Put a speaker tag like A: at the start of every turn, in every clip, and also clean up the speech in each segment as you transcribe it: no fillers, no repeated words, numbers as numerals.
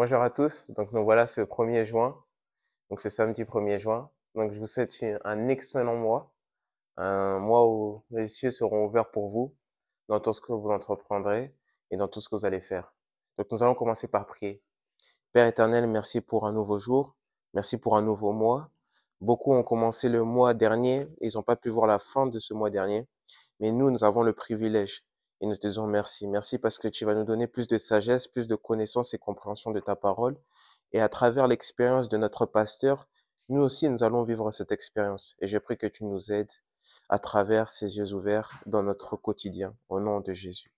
A: Bonjour à tous. Donc nous voilà ce 1er juin, donc ce samedi 1er juin. Donc je vous souhaite un excellent mois, un mois où les cieux seront ouverts pour vous dans tout ce que vous entreprendrez et dans tout ce que vous allez faire. Donc nous allons commencer par prier. Père éternel, merci pour un nouveau jour, merci pour un nouveau mois. Beaucoup ont commencé le mois dernier, et ils n'ont pas pu voir la fin de ce mois dernier, mais nous avons le privilège et nous te disons merci. Merci parce que tu vas nous donner plus de sagesse, plus de connaissance et compréhension de ta parole. Et à travers l'expérience de notre pasteur, nous aussi, nous allons vivre cette expérience. Et je prie que tu nous aides à travers ces yeux ouverts dans notre quotidien, au nom de Jésus.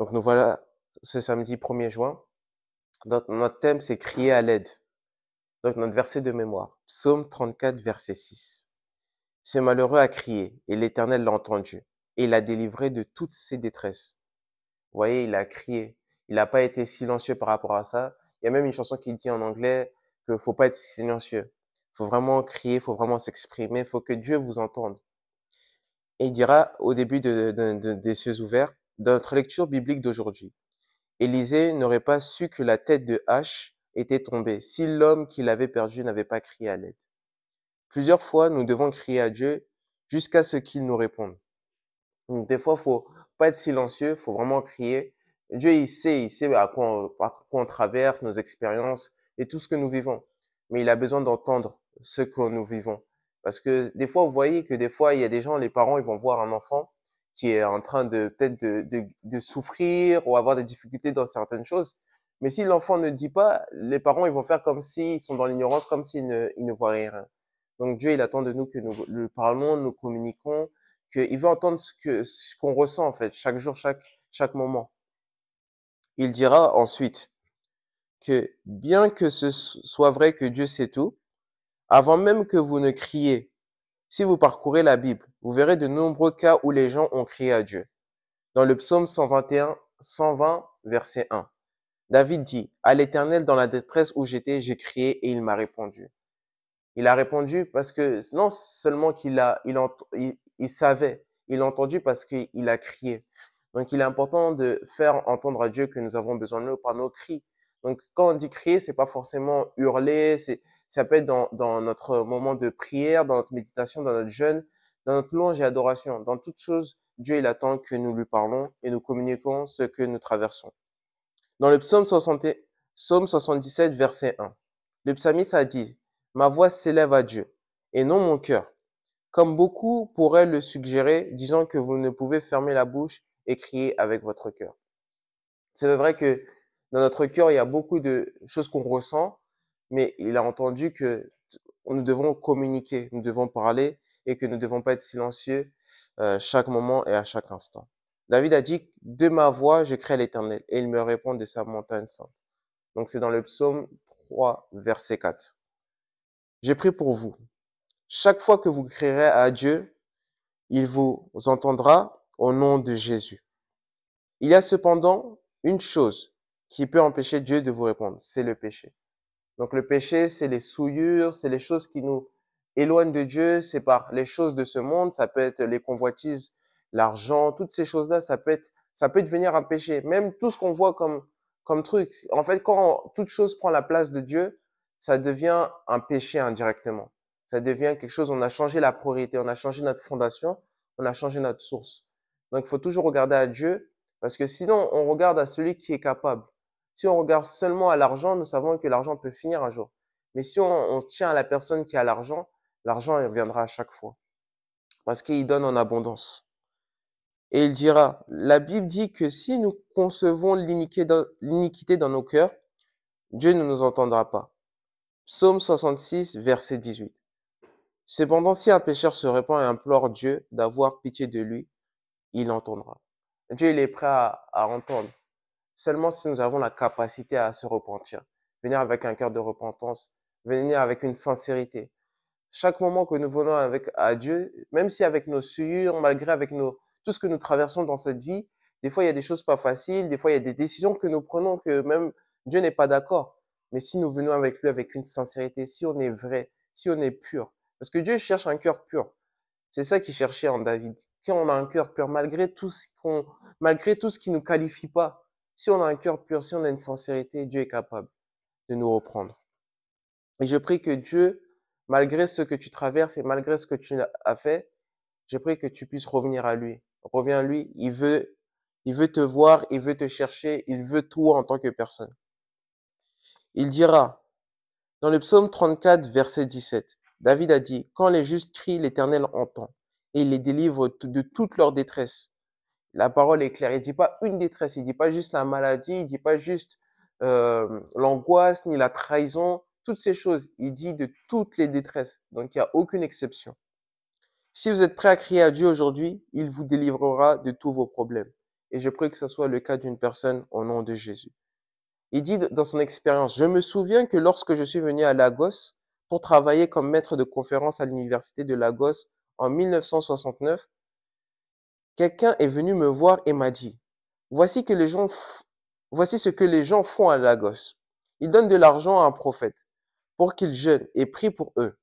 A: Donc nous voilà ce samedi 1er juin. Donc, notre thème, c'est crier à l'aide. Donc notre verset de mémoire, Psaume 34, verset 6. Ce malheureux a crié, et l'Éternel l'a entendu, et il l'a délivré de toutes ses détresses. Vous voyez, il a crié. Il n'a pas été silencieux par rapport à ça. Il y a même une chanson qui dit en anglais qu'il faut pas être silencieux. Faut vraiment crier, faut vraiment s'exprimer, faut que Dieu vous entende. Et il dira au début des cieux ouverts, dans notre lecture biblique d'aujourd'hui, Élisée n'aurait pas su que la tête de hache était tombée si l'homme qui l'avait perdu n'avait pas crié à l'aide. Plusieurs fois, nous devons crier à Dieu jusqu'à ce qu'il nous réponde. Donc, des fois, faut pas être silencieux, faut vraiment crier. Dieu, il sait par quoi on traverse, nos expériences et tout ce que nous vivons. Mais il a besoin d'entendre ce que nous vivons. Parce que des fois, vous voyez que des fois, il y a des gens, les parents, ils vont voir un enfant qui est en train de peut-être de souffrir ou avoir des difficultés dans certaines choses. Mais si l'enfant ne dit pas, les parents, ils vont faire comme s'ils sont dans l'ignorance, comme ils ne voient rien. Donc Dieu, il attend de nous que nous le parlons, nous communiquons, qu'il veut entendre ce qu'on ressent en fait, chaque jour, chaque moment. Il dira ensuite que bien que ce soit vrai que Dieu sait tout, avant même que vous ne criez, si vous parcourez la Bible, vous verrez de nombreux cas où les gens ont crié à Dieu. Dans le psaume 120, verset 1, David dit, à l'Éternel dans la détresse où j'étais, j'ai crié et il m'a répondu. Il a répondu parce que non seulement il savait, il a entendu parce qu'il a crié. Donc, il est important de faire entendre à Dieu que nous avons besoin de nous par nos cris. Donc, quand on dit crier, c'est pas forcément hurler, ça peut être dans notre moment de prière, dans notre méditation, dans notre jeûne, dans notre louange et adoration. Dans toute chose, Dieu, il attend que nous lui parlons et nous communiquons ce que nous traversons. Dans le psaume 77, verset 1, le psalmiste a dit, ma voix s'élève à Dieu et non mon cœur. Comme beaucoup pourraient le suggérer, disant que vous ne pouvez fermer la bouche et crier avec votre cœur. C'est vrai que dans notre cœur, il y a beaucoup de choses qu'on ressent, mais il a entendu que nous devons communiquer, nous devons parler et que nous ne devons pas être silencieux chaque moment et à chaque instant. David a dit, de ma voix, je crie à l'Éternel et il me répond de sa montagne sainte. Donc c'est dans le psaume 3, verset 4. J'ai prié pour vous. Chaque fois que vous crierez à Dieu, il vous entendra au nom de Jésus. Il y a cependant une chose qui peut empêcher Dieu de vous répondre, c'est le péché. Donc le péché, c'est les souillures, c'est les choses qui nous éloignent de Dieu, c'est par les choses de ce monde, ça peut être les convoitises, l'argent, toutes ces choses-là, ça peut devenir un péché. Même tout ce qu'on voit comme truc. En fait, quand toute chose prend la place de Dieu, ça devient un péché indirectement. Ça devient quelque chose, on a changé la priorité, on a changé notre fondation, on a changé notre source. Donc il faut toujours regarder à Dieu, parce que sinon on regarde à celui qui est capable. Si on regarde seulement à l'argent, nous savons que l'argent peut finir un jour. Mais si on tient à la personne qui a l'argent, l'argent il reviendra à chaque fois. Parce qu'il donne en abondance. Et il dira, la Bible dit que si nous concevons l'iniquité dans nos cœurs, Dieu ne nous entendra pas. Psaume 66, verset 18. Cependant, si un pécheur se répand et implore Dieu d'avoir pitié de lui, il entendra. Dieu, il est prêt à entendre. Seulement si nous avons la capacité à se repentir, venir avec un cœur de repentance, venir avec une sincérité. Chaque moment que nous venons à Dieu, même si avec nos souillures, malgré tout ce que nous traversons dans cette vie, des fois il y a des choses pas faciles, des fois il y a des décisions que nous prenons que même Dieu n'est pas d'accord. Mais si nous venons avec lui avec une sincérité, si on est vrai, si on est pur, parce que Dieu cherche un cœur pur. C'est ça qu'il cherchait en David. Quand on a un cœur pur, malgré tout ce qui nous qualifie pas, si on a un cœur pur, si on a une sincérité, Dieu est capable. de nous reprendre. Et je prie que Dieu, malgré ce que tu traverses et malgré ce que tu as fait, je prie que tu puisses revenir à lui. Reviens à lui, il veut te voir, il veut te chercher, il veut toi en tant que personne. Il dira, dans le psaume 34, verset 17, David a dit, quand les justes crient, l'Éternel entend, et il les délivre de toute leur détresse. La parole est claire. Il dit pas une détresse, il dit pas juste la maladie, il dit pas juste l'angoisse ni la trahison, toutes ces choses. Il dit de toutes les détresses. Donc il n'y a aucune exception. Si vous êtes prêt à crier à Dieu aujourd'hui, il vous délivrera de tous vos problèmes. Et je prie que ce soit le cas d'une personne au nom de Jésus. Il dit dans son expérience, je me souviens que lorsque je suis venu à Lagos pour travailler comme maître de conférence à l'université de Lagos en 1969, quelqu'un est venu me voir et m'a dit, voici ce que les gens font à Lagos. Ils donnent de l'argent à un prophète pour qu'il jeûne et prie pour eux.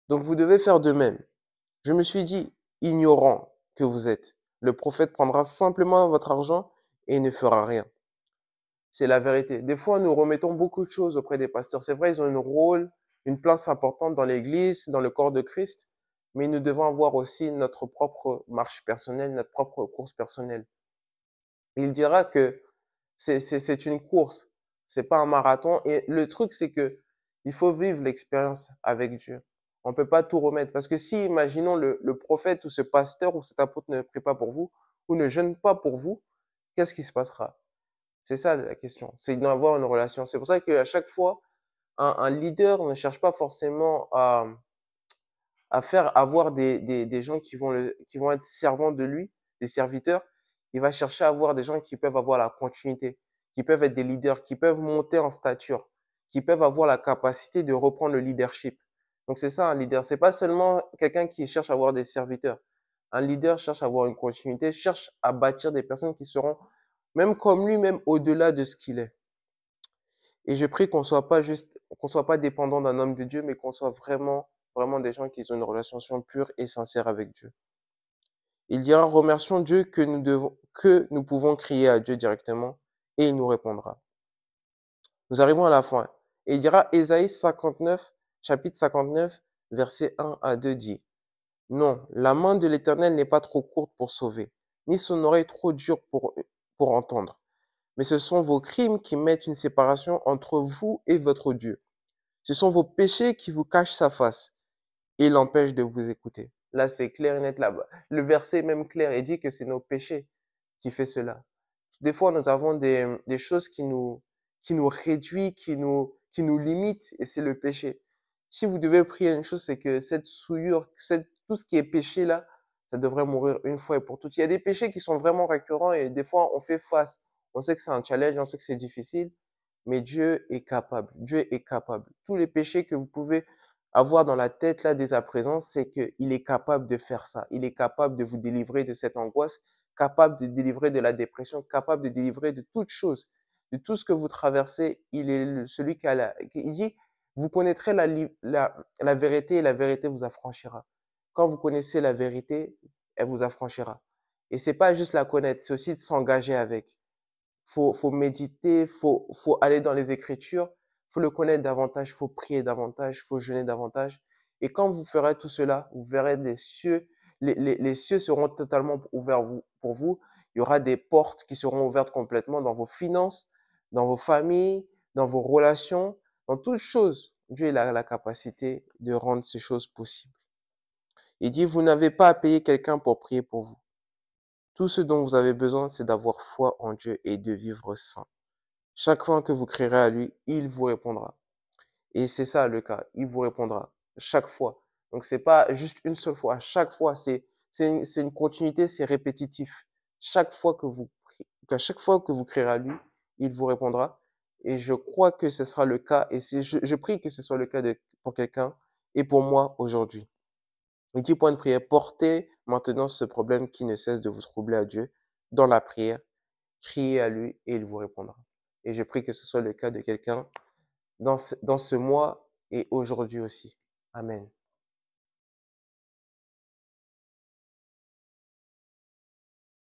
A: Donc vous devez faire de même. Je me suis dit, ignorant que vous êtes, le prophète prendra simplement votre argent et ne fera rien. C'est la vérité. Des fois, nous remettons beaucoup de choses auprès des pasteurs. C'est vrai, ils ont un rôle, une place importante dans l'église, dans le corps de Christ, mais nous devons avoir aussi notre propre marche personnelle, notre propre course personnelle. Il dira que c'est une course, c'est pas un marathon. Et le truc, c'est que il faut vivre l'expérience avec Dieu. On peut pas tout remettre. Parce que si, imaginons, le prophète ou ce pasteur ou cet apôtre ne prie pas pour vous, ou ne jeûne pas pour vous, qu'est-ce qui se passera? C'est ça la question. C'est d'avoir une relation. C'est pour ça qu'à chaque fois, un leader ne cherche pas forcément à faire avoir des gens qui vont être servants de lui, des serviteurs. Il va chercher à avoir des gens qui peuvent avoir la continuité, qui peuvent être des leaders, qui peuvent monter en stature, qui peuvent avoir la capacité de reprendre le leadership. Donc c'est ça un leader. C'est pas seulement quelqu'un qui cherche à avoir des serviteurs. Un leader cherche à avoir une continuité, cherche à bâtir des personnes qui seront même comme lui, même au-delà de ce qu'il est. Et je prie qu'on soit pas dépendant d'un homme de Dieu, mais qu'on soit vraiment des gens qui ont une relation pure et sincère avec Dieu. Il dira, remercions Dieu que nous pouvons crier à Dieu directement et il nous répondra. Nous arrivons à la fin. Et il dira, Ésaïe 59, chapitre 59, verset 1 à 2 dit, non, la main de l'Éternel n'est pas trop courte pour sauver, ni son oreille trop dure pour entendre. Mais ce sont vos crimes qui mettent une séparation entre vous et votre Dieu. Ce sont vos péchés qui vous cachent sa face et l'empêchent de vous écouter. Là, c'est clair et net là-bas. Le verset est même clair. Il dit que c'est nos péchés qui fait cela. Des fois, nous avons des choses qui nous réduisent, qui nous limitent, et c'est le péché. Si vous devez prier une chose, c'est que cette souillure, tout ce qui est péché là, ça devrait mourir une fois et pour toutes. Il y a des péchés qui sont vraiment récurrents et des fois, on fait face. On sait que c'est un challenge, on sait que c'est difficile, mais Dieu est capable. Dieu est capable. Tous les péchés que vous pouvez avoir dans la tête là dès à présent, c'est qu'il est capable de faire ça. Il est capable de vous délivrer de cette angoisse, capable de délivrer de la dépression, capable de délivrer de toute chose, de tout ce que vous traversez. Il est celui il dit, vous connaîtrez la vérité et la vérité vous affranchira. Quand vous connaissez la vérité, elle vous affranchira. Et c'est pas juste la connaître, c'est aussi de s'engager avec. Faut méditer, faut aller dans les Écritures, faut le connaître davantage, faut prier davantage, faut jeûner davantage. Et quand vous ferez tout cela, vous verrez les cieux seront totalement ouverts pour vous. Il y aura des portes qui seront ouvertes complètement dans vos finances, dans vos familles, dans vos relations, dans toutes choses. Dieu il a la capacité de rendre ces choses possibles. Il dit, vous n'avez pas à payer quelqu'un pour prier pour vous. Tout ce dont vous avez besoin, c'est d'avoir foi en Dieu et de vivre saint. Chaque fois que vous crierez à lui, il vous répondra. Et c'est ça le cas, il vous répondra chaque fois. Donc c'est pas juste une seule fois, chaque fois, c'est une continuité, c'est répétitif. À chaque fois que vous crierez à lui, il vous répondra. Et je crois que ce sera le cas, et je prie que ce soit le cas pour quelqu'un et pour moi aujourd'hui. Et 10 points de prière, portez maintenant ce problème qui ne cesse de vous troubler à Dieu dans la prière, criez à lui et il vous répondra. Et je prie que ce soit le cas de quelqu'un dans ce mois et aujourd'hui aussi. Amen.